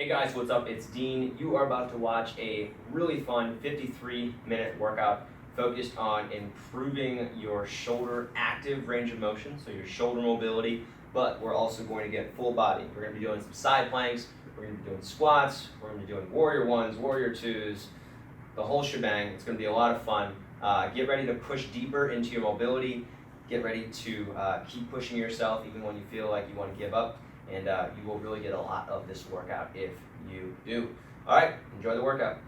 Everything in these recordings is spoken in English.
Hey guys, what's up? It's Dean. You are about to watch a really fun 53-minute workout focused on improving your shoulder active range of motion, so your shoulder mobility, but we're also going to get full body. We're going to be doing some side planks, we're going to be doing squats, we're going to be doing warrior ones, warrior twos, the whole shebang. It's going to be a lot of fun. Get ready to push deeper into your mobility. Get ready to keep pushing yourself even when you feel like you want to give up. And you will really get a lot of this workout if you do. All right, enjoy the workout.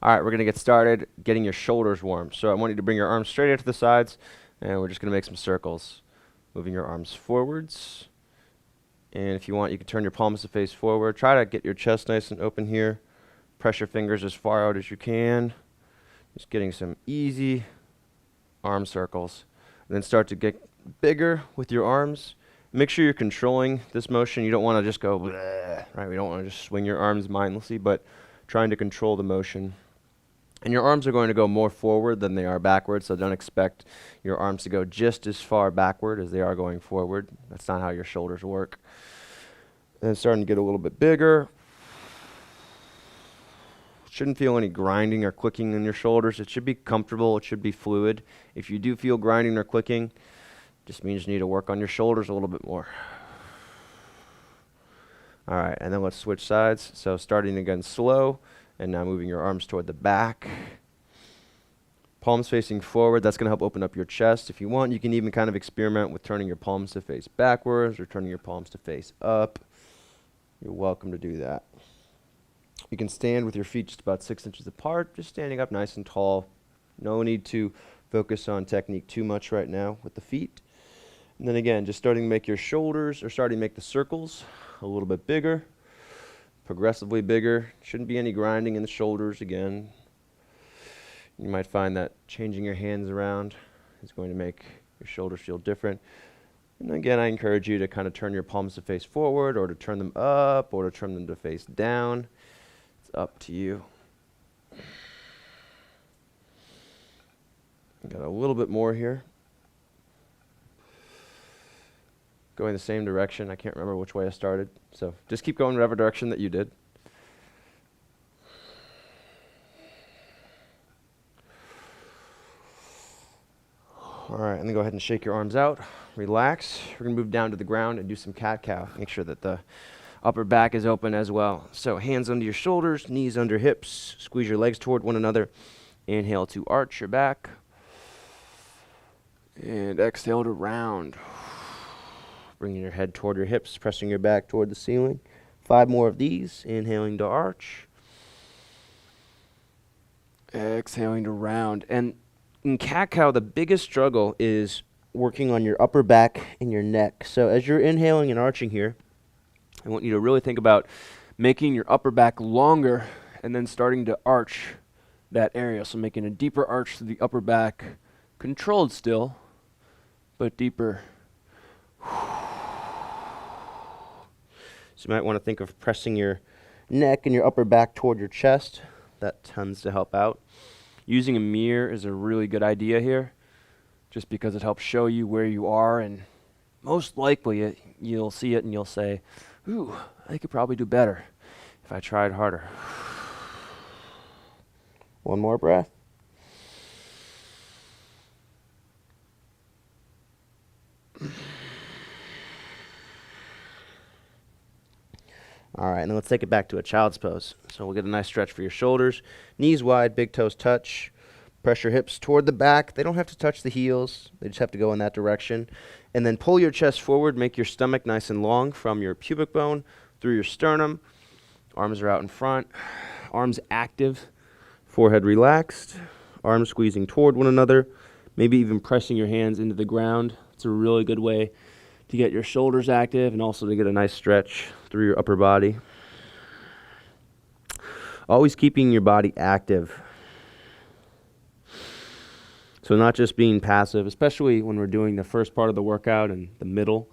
All right, we're going to get started getting your shoulders warm. So I want you to bring your arms straight out to the sides, and we're just going to make some circles. Moving your arms forwards. And if you want, you can turn your palms to face forward. Try to get your chest nice and open here. Press your fingers as far out as you can. Just getting some easy arm circles. And then start to get bigger with your arms. Make sure you're controlling this motion. You don't want to just go, bleh, right? We don't want to just swing your arms mindlessly, but trying to control the motion. And your arms are going to go more forward than they are backward, so don't expect your arms to go just as far backward as they are going forward. That's not how your shoulders work. And starting to get a little bit bigger. Shouldn't feel any grinding or clicking in your shoulders. It should be comfortable. It should be fluid. If you do feel grinding or clicking, just means you need to work on your shoulders a little bit more. All right, and then let's switch sides. So starting again slow, and now moving your arms toward the back. Palms facing forward. That's going to help open up your chest. If you want, you can even kind of experiment with turning your palms to face backwards or turning your palms to face up. You're welcome to do that. You can stand with your feet just about 6 inches apart, just standing up nice and tall. No need to focus on technique too much right now with the feet. And then again, just starting to make your shoulders, or starting to make the circles a little bit bigger, progressively bigger. Shouldn't be any grinding in the shoulders again. You might find that changing your hands around is going to make your shoulders feel different. And again, I encourage you to kind of turn your palms to face forward, or to turn them up, or to turn them to face down. It's up to you. Got a little bit more here. Going the same direction. I can't remember which way I started. So just keep going whatever direction that you did. All right, and then go ahead and shake your arms out. Relax. We're going to move down to the ground and do some cat-cow. Make sure that the upper back is open as well. So hands under your shoulders, knees under hips. Squeeze your legs toward one another. Inhale to arch your back. And exhale to round. Bringing your head toward your hips, pressing your back toward the ceiling. 5 more of these. Inhaling to arch. Exhaling to round. And in cat-cow, the biggest struggle is working on your upper back and your neck. So as you're inhaling and arching here, I want you to really think about making your upper back longer and then starting to arch that area. So making a deeper arch to the upper back, controlled still, but deeper. So you might want to think of pressing your neck and your upper back toward your chest. That tends to help out. Using a mirror is a really good idea here, just because it helps show you where you are, and most likely you'll see it and you'll say, ooh, I could probably do better if I tried harder. One more breath. All right, and then let's take it back to a child's pose. So we'll get a nice stretch for your shoulders. Knees wide, big toes touch. Press your hips toward the back. They don't have to touch the heels. They just have to go in that direction. And then pull your chest forward. Make your stomach nice and long from your pubic bone through your sternum. Arms are out in front. Arms active. Forehead relaxed. Arms squeezing toward one another. Maybe even pressing your hands into the ground. It's a really good way to get your shoulders active and also to get a nice stretch through your upper body. Always keeping your body active. So not just being passive, especially when we're doing the first part of the workout and the middle.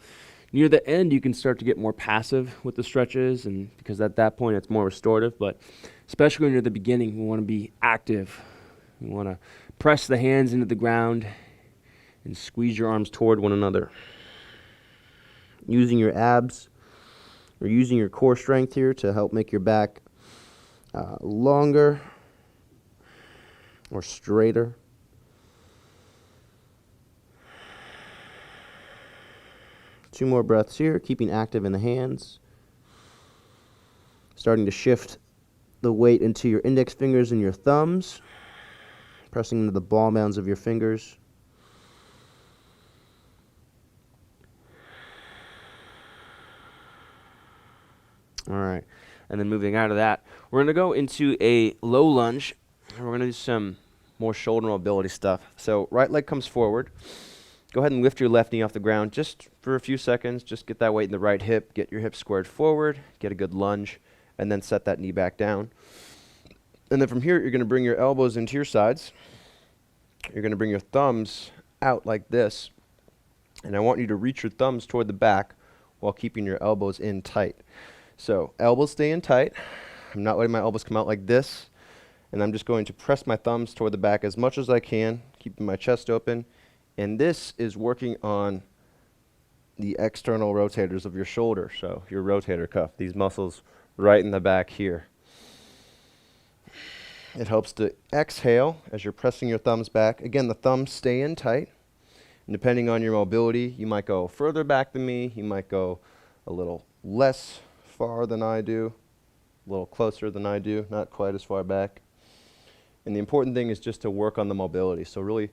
Near the end, you can start to get more passive with the stretches, and because at that point it's more restorative, but especially when you're at the beginning, we want to be active. We want to press the hands into the ground and squeeze your arms toward one another. Using your abs You're using your core strength here to help make your back longer or straighter. Two more breaths here, keeping active in the hands. Starting to shift the weight into your index fingers and your thumbs, pressing into the ball mounds of your fingers. All right, and then moving out of that, we're going to go into a low lunge, and we're going to do some more shoulder mobility stuff. So right leg comes forward. Go ahead and lift your left knee off the ground just for a few seconds. Just get that weight in the right hip, get your hip squared forward, get a good lunge, and then set that knee back down. And then from here, you're going to bring your elbows into your sides. You're going to bring your thumbs out like this. And I want you to reach your thumbs toward the back while keeping your elbows in tight. So elbows stay in tight. I'm not letting my elbows come out like this. And I'm just going to press my thumbs toward the back as much as I can, keeping my chest open. And this is working on the external rotators of your shoulder, so your rotator cuff, these muscles right in the back here. It helps to exhale as you're pressing your thumbs back. Again, the thumbs stay in tight. And depending on your mobility, you might go further back than me. You might go a little less far than I do, a little closer than I do, not quite as far back. And the important thing is just to work on the mobility. So really,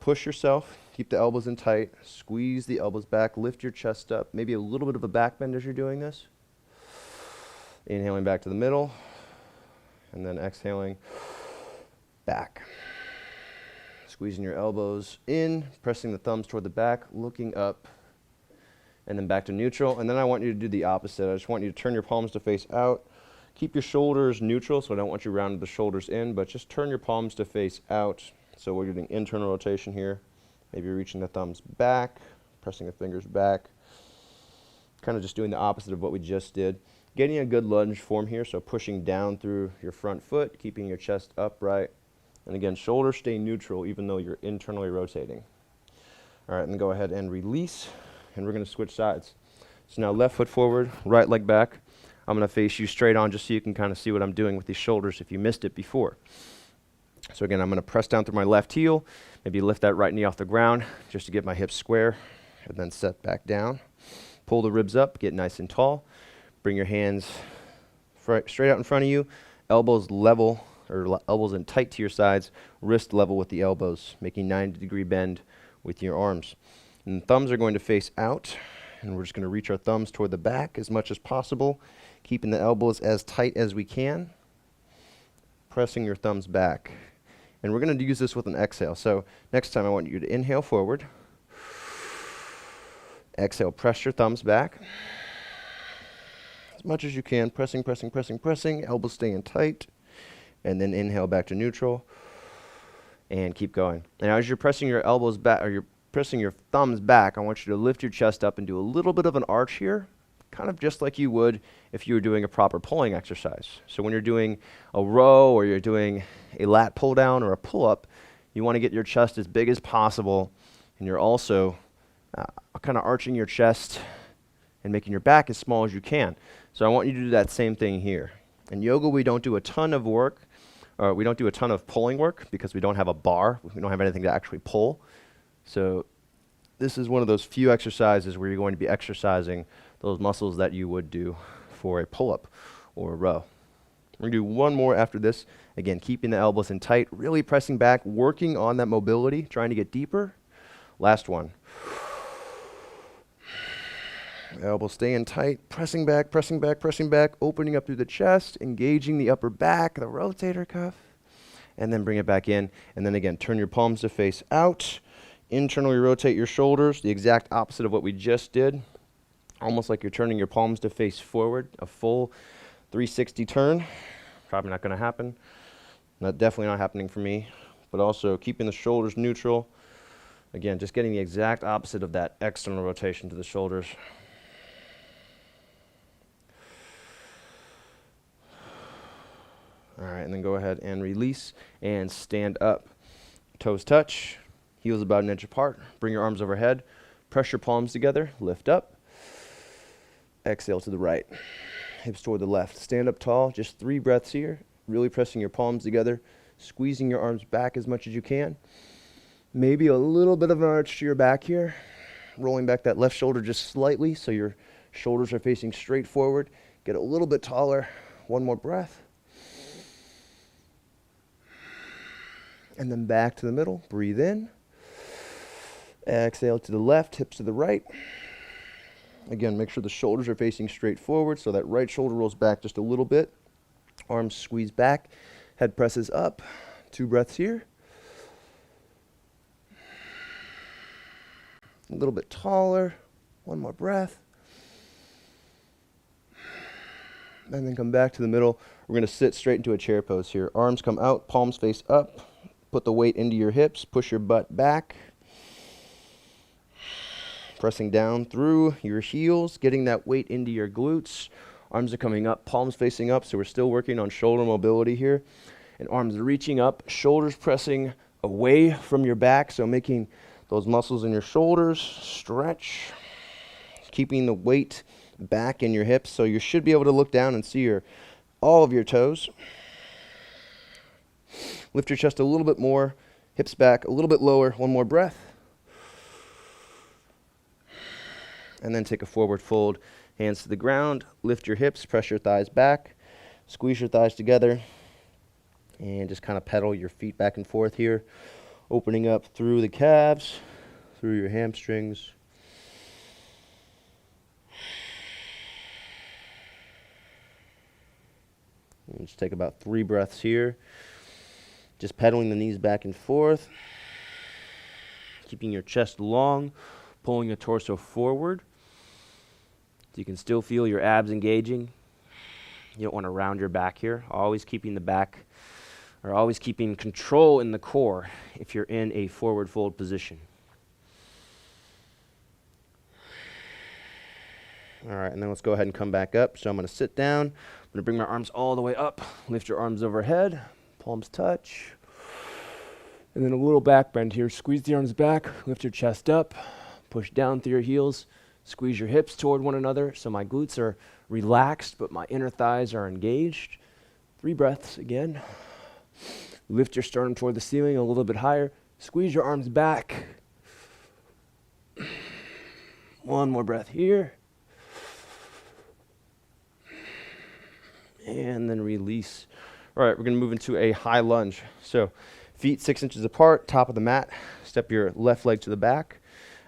push yourself, keep the elbows in tight, squeeze the elbows back, lift your chest up, maybe a little bit of a back bend as you're doing this. Inhaling back to the middle, and then exhaling back. Squeezing your elbows in, pressing the thumbs toward the back, looking up, and then back to neutral. And then I want you to do the opposite. I just want you to turn your palms to face out. Keep your shoulders neutral, so I don't want you rounding the shoulders in, but just turn your palms to face out. So we're doing internal rotation here. Maybe you're reaching the thumbs back, pressing the fingers back. Kind of just doing the opposite of what we just did. Getting a good lunge form here, so pushing down through your front foot, keeping your chest upright. And again, shoulders stay neutral even though you're internally rotating. All right, and then go ahead and release, and we're going to switch sides. So now left foot forward, right leg back. I'm going to face you straight on just so you can kind of see what I'm doing with these shoulders if you missed it before. So again, I'm going to press down through my left heel, maybe lift that right knee off the ground just to get my hips square, and then set back down. Pull the ribs up, get nice and tall. Bring your hands straight out in front of you, elbows level, or elbows in tight to your sides, wrist level with the elbows, making 90-degree bend with your arms. And the thumbs are going to face out, and we're just going to reach our thumbs toward the back as much as possible, keeping the elbows as tight as we can, pressing your thumbs back. And we're going to use this with an exhale. So next time I want you to inhale forward. Exhale, press your thumbs back. As much as you can, pressing, pressing, pressing, pressing. Elbows staying tight. And then inhale back to neutral. And keep going. And as you're pressing your elbows back, or you're pressing your thumbs back, I want you to lift your chest up and do a little bit of an arch here. Kind of just like you would if you were doing a proper pulling exercise. So when you're doing a row or you're doing a lat pull down or a pull up, you want to get your chest as big as possible, and you're also kind of arching your chest and making your back as small as you can. So I want you to do that same thing here. In yoga, we don't do a ton of work, or we don't do a ton of pulling work because we don't have a bar. We don't have anything to actually pull. So this is one of those few exercises where you're going to be exercising those muscles that you would do for a pull-up or a row. We're going to do one more after this. Again, keeping the elbows in tight, really pressing back, working on that mobility, trying to get deeper. Last one. Elbows staying tight, pressing back, pressing back, pressing back, opening up through the chest, engaging the upper back, the rotator cuff, and then bring it back in. And then again, turn your palms to face out. Internally rotate your shoulders, the exact opposite of what we just did. Almost like you're turning your palms to face forward, a full 360 turn. Probably not going to happen. Definitely not happening for me. But also keeping the shoulders neutral. Again, just getting the exact opposite of that external rotation to the shoulders. All right, and then go ahead and release and stand up. Toes touch, heels about an inch apart. Bring your arms overhead. Press your palms together, lift up. Exhale to the right. Hips toward the left. Stand up tall, just 3 breaths here. Really pressing your palms together, squeezing your arms back as much as you can. Maybe a little bit of an arch to your back here. Rolling back that left shoulder just slightly so your shoulders are facing straight forward. Get a little bit taller. One more breath. And then back to the middle. Breathe in. Exhale to the left, hips to the right. Again, make sure the shoulders are facing straight forward so that right shoulder rolls back just a little bit. Arms squeeze back. Head presses up. 2 breaths here. A little bit taller. One more breath. And then come back to the middle. We're going to sit straight into a chair pose here. Arms come out, palms face up. Put the weight into your hips. Push your butt back. Pressing down through your heels, getting that weight into your glutes. Arms are coming up, palms facing up, so we're still working on shoulder mobility here. And arms are reaching up, shoulders pressing away from your back, so making those muscles in your shoulders stretch. Keeping the weight back in your hips, so you should be able to look down and see all of your toes. Lift your chest a little bit more, hips back a little bit lower. One more breath. And then take a forward fold, hands to the ground, lift your hips, press your thighs back, squeeze your thighs together, and just kind of pedal your feet back and forth here, opening up through the calves, through your hamstrings. And just take about 3 breaths here, just pedaling the knees back and forth, keeping your chest long, pulling your torso forward. So you can still feel your abs engaging. You don't want to round your back here. Always keeping the back, or always keeping control in the core if you're in a forward fold position. All right, and then let's go ahead and come back up. So I'm going to sit down. I'm going to bring my arms all the way up. Lift your arms overhead. Palms touch. And then a little back bend here. Squeeze the arms back. Lift your chest up. Push down through your heels. Squeeze your hips toward one another so my glutes are relaxed, but my inner thighs are engaged. 3 breaths again. Lift your sternum toward the ceiling a little bit higher. Squeeze your arms back. 1 more breath here. And then release. All right, we're going to move into a high lunge. So feet 6 inches apart, top of the mat. Step your left leg to the back.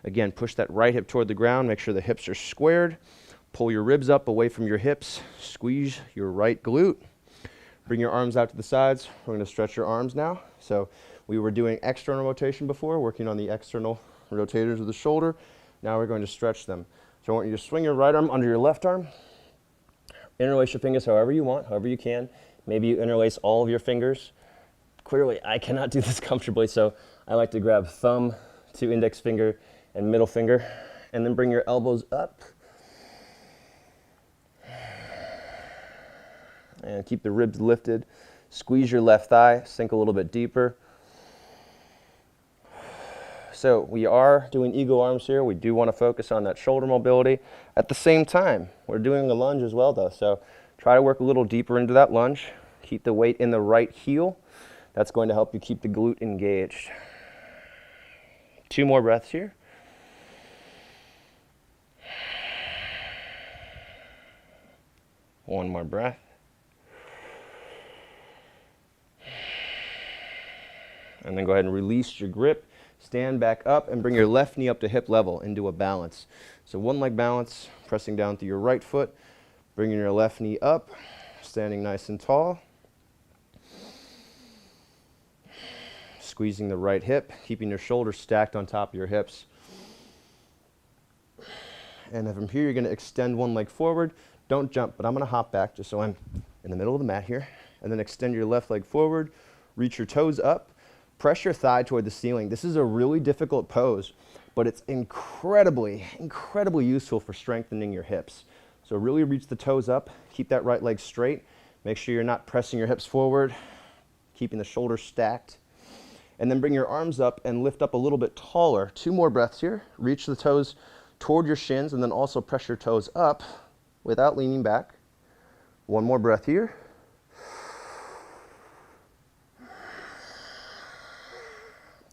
Again, push that right hip toward the ground. Make sure the hips are squared. Pull your ribs up away from your hips. Squeeze your right glute. Bring your arms out to the sides. We're going to stretch your arms now. So we were doing external rotation before, working on the external rotators of the shoulder. Now we're going to stretch them. So I want you to swing your right arm under your left arm. Interlace your fingers however you want, however you can. Maybe you interlace all of your fingers. Clearly, I cannot do this comfortably, so I like to grab thumb to index finger and middle finger, and then bring your elbows up. And keep the ribs lifted. Squeeze your left thigh, sink a little bit deeper. So we are doing eagle arms here. We do want to focus on that shoulder mobility. At the same time, we're doing a lunge as well though. So try to work a little deeper into that lunge. Keep the weight in the right heel. That's going to help you keep the glute engaged. 2 more breaths here. One more breath. And then go ahead and release your grip. Stand back up and bring your left knee up to hip level into a balance. So 1 leg balance, pressing down through your right foot, bringing your left knee up, standing nice and tall. Squeezing the right hip, keeping your shoulders stacked on top of your hips. And then from here, you're going to extend 1 leg forward. Don't jump, but I'm going to hop back just so I'm in the middle of the mat here. And then extend your left leg forward, reach your toes up, press your thigh toward the ceiling. This is a really difficult pose, but it's incredibly, incredibly useful for strengthening your hips. So really reach the toes up, keep that right leg straight. Make sure you're not pressing your hips forward, keeping the shoulders stacked. And then bring your arms up and lift up a little bit taller. 2 more breaths here. Reach the toes toward your shins and then also press your toes up without leaning back. One more breath here.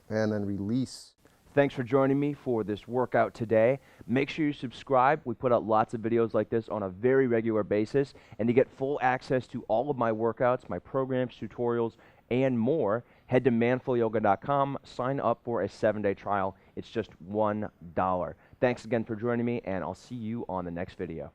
And then release. Thanks for joining me for this workout today. Make sure you subscribe. We put out lots of videos like this on a very regular basis. And to get full access to all of my workouts, my programs, tutorials, and more, head to manfulyoga.com, sign up for a 7-day trial. It's just $1. Thanks again for joining me, and I'll see you on the next video.